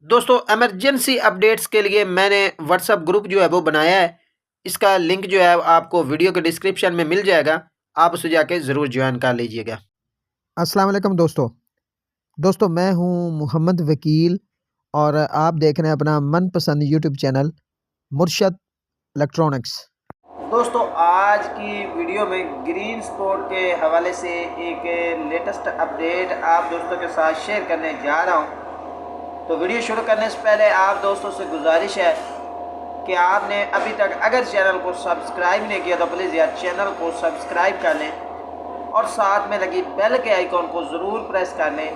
दोस्तों emergency updates के लिए मैंने व्हाट्सएप ग्रुप जो है वो बनाया है। इसका लिंक जो है आपको वीडियो के डिस्क्रिप्शन में मिल जाएगा। आप उसे जाके ज़रूर ज्वाइन कर लीजिएगा। अस्सलाम वालेकुम दोस्तों मैं हूं मोहम्मद वकील और आप देख रहे हैं अपना मनपसंद यूट्यूब चैनल मुर्शद इलेक्ट्रॉनिक्स। दोस्तों आज की वीडियो में ग्रीन स्पोर्ट के हवाले से एक लेटेस्ट अपडेट आप दोस्तों के साथ शेयर करने जा रहा हूं। तो वीडियो शुरू करने से पहले आप दोस्तों से गुजारिश है कि आपने अभी तक अगर चैनल को सब्सक्राइब नहीं किया तो प्लीज़ यार चैनल को सब्सक्राइब कर लें और साथ में लगी बेल के आइकॉन को ज़रूर प्रेस कर लें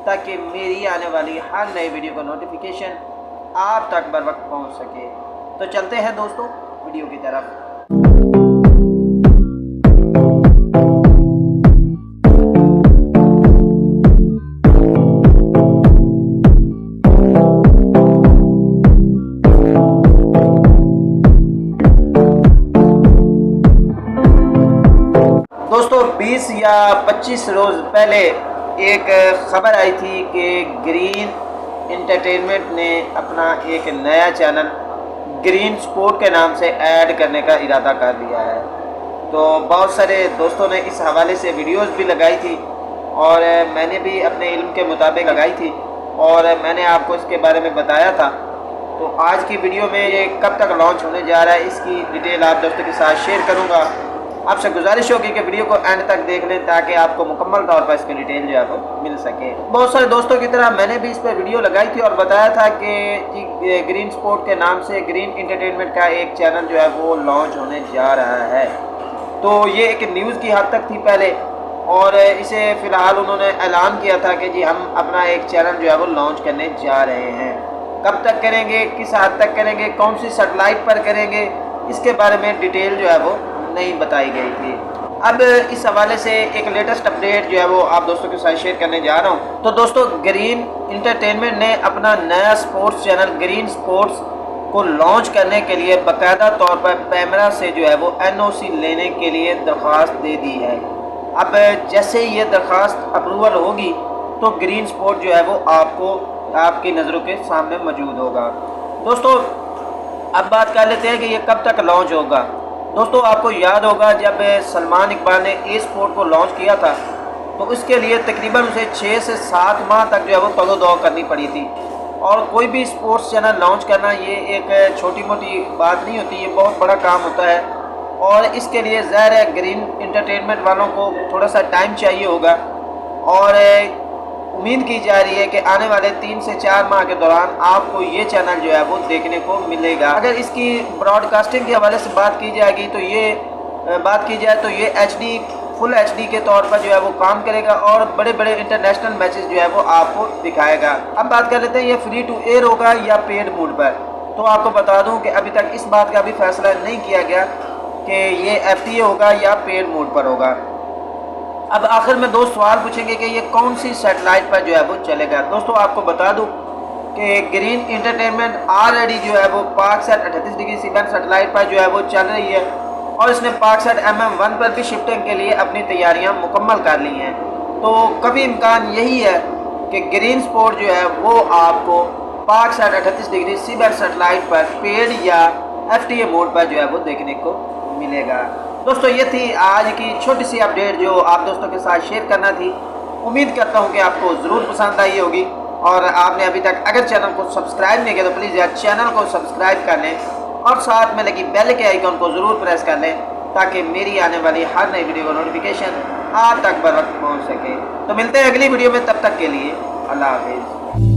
ताकि मेरी आने वाली हर नई वीडियो का नोटिफिकेशन आप तक बर वक्त पहुँच सके। तो चलते हैं दोस्तों वीडियो की तरफ। दोस्तों 20 या 25 रोज़ पहले एक ख़बर आई थी कि ग्रीन इंटरटेनमेंट ने अपना एक नया चैनल ग्रीन स्पोर्ट के नाम से ऐड करने का इरादा कर लिया है। तो बहुत सारे दोस्तों ने इस हवाले से वीडियोस भी लगाई थी और मैंने भी अपने इल्म के मुताबिक लगाई थी और मैंने आपको इसके बारे में बताया था। तो आज की वीडियो में ये कब तक लॉन्च होने जा रहा है इसकी डिटेल आप दोस्तों के साथ शेयर करूँगा। आपसे गुजारिश होगी कि वीडियो को एंड तक देख लें ताकि आपको मुकम्मल तौर पर इसकी डिटेल जो है वो मिल सके। बहुत सारे दोस्तों की तरह मैंने भी इस पर वीडियो लगाई थी और बताया था कि जी ग्रीन स्पोर्ट के नाम से ग्रीन इंटरटेनमेंट का एक चैनल जो है वो लॉन्च होने जा रहा है। तो ये एक न्यूज़ की हद तक थी पहले और इसे फ़िलहाल उन्होंने ऐलान किया था कि जी हम अपना एक चैनल जो है वो लॉन्च करने जा रहे हैं। कब तक करेंगे, किस हद तक करेंगे, कौन सी सैटेलाइट पर करेंगे, इसके बारे में डिटेल जो है वो नहीं बताई गई थी। अब इस हवाले से एक लेटेस्ट अपडेट जो है वो आप दोस्तों के साथ शेयर करने जा रहा हूँ। तो दोस्तों ग्रीन इंटरटेनमेंट ने अपना नया स्पोर्ट्स चैनल ग्रीन स्पोर्ट्स को लॉन्च करने के लिए बाकायदा तौर पर पैमरा से जो है वो NOC लेने के लिए दरख्वास्त दे दी है। अब जैसे ही ये दरख्वास्त अप्रूवल होगी तो ग्रीन स्पोर्ट जो है वो आपकी नज़रों के सामने मौजूद होगा। दोस्तों अब बात कर लेते हैं कि ये कब तक लॉन्च होगा। दोस्तों आपको याद होगा जब सलमान इकबाल ने ए स्पोर्ट को लॉन्च किया था तो इसके लिए तकरीबन उसे 6 से 7 माह तक जो है वो तगो-दो करनी पड़ी थी। और कोई भी स्पोर्ट्स चैनल लॉन्च करना ये एक छोटी मोटी बात नहीं होती, ये बहुत बड़ा काम होता है और इसके लिए ज़ाहिर है ग्रीन इंटरटेनमेंट वालों को थोड़ा सा टाइम चाहिए होगा और उम्मीद की जा रही है कि आने वाले 3 से 4 माह के दौरान आपको ये चैनल जो है वो देखने को मिलेगा। अगर इसकी ब्रॉडकास्टिंग के हवाले से बात की जाए तो ये HD फुल HD के तौर पर जो है वो काम करेगा और बड़े बड़े इंटरनेशनल मैचेस जो है वो आपको दिखाएगा। अब बात कर लेते हैं ये फ्री टू एयर होगा या पेड मोड पर। तो आपको बता दूं कि अभी तक इस बात का भी फैसला नहीं किया गया कि ये FTA होगा या पेड मोड पर होगा। अब आखिर में दोस्त सवाल पूछेंगे कि ये कौन सी सैटेलाइट पर जो है वो चलेगा। दोस्तों आपको बता दूं कि ग्रीन इंटरटेनमेंट ऑलरेडी जो है वो पाकसैट 38 डिग्री C-band सैटेलाइट पर जो है वो चल रही है और इसने पाकसैट MM1 पर भी शिफ्टिंग के लिए अपनी तैयारियां मुकम्मल कर ली हैं। तो कभी इम्कान यही है कि ग्रीन स्पोर्ट जो है वो आपको पाकसैट 38 डिग्री C-band सैटेलाइट पर पेड या FTA मोड पर जो है वो देखने को मिलेगा। दोस्तों ये थी आज की छोटी सी अपडेट जो आप दोस्तों के साथ शेयर करना थी। उम्मीद करता हूँ कि आपको ज़रूर पसंद आई होगी और आपने अभी तक अगर चैनल को सब्सक्राइब नहीं किया तो प्लीज़ यार चैनल को सब्सक्राइब कर लें और साथ में लगी बेल के आइकॉन को ज़रूर प्रेस कर लें ताकि मेरी आने वाली हर नई वीडियो का नोटिफिकेशन आप तक बर वक्त पहुँच सके। तो मिलते हैं अगली वीडियो में, तब तक के लिए अल्लाह हाफिज़।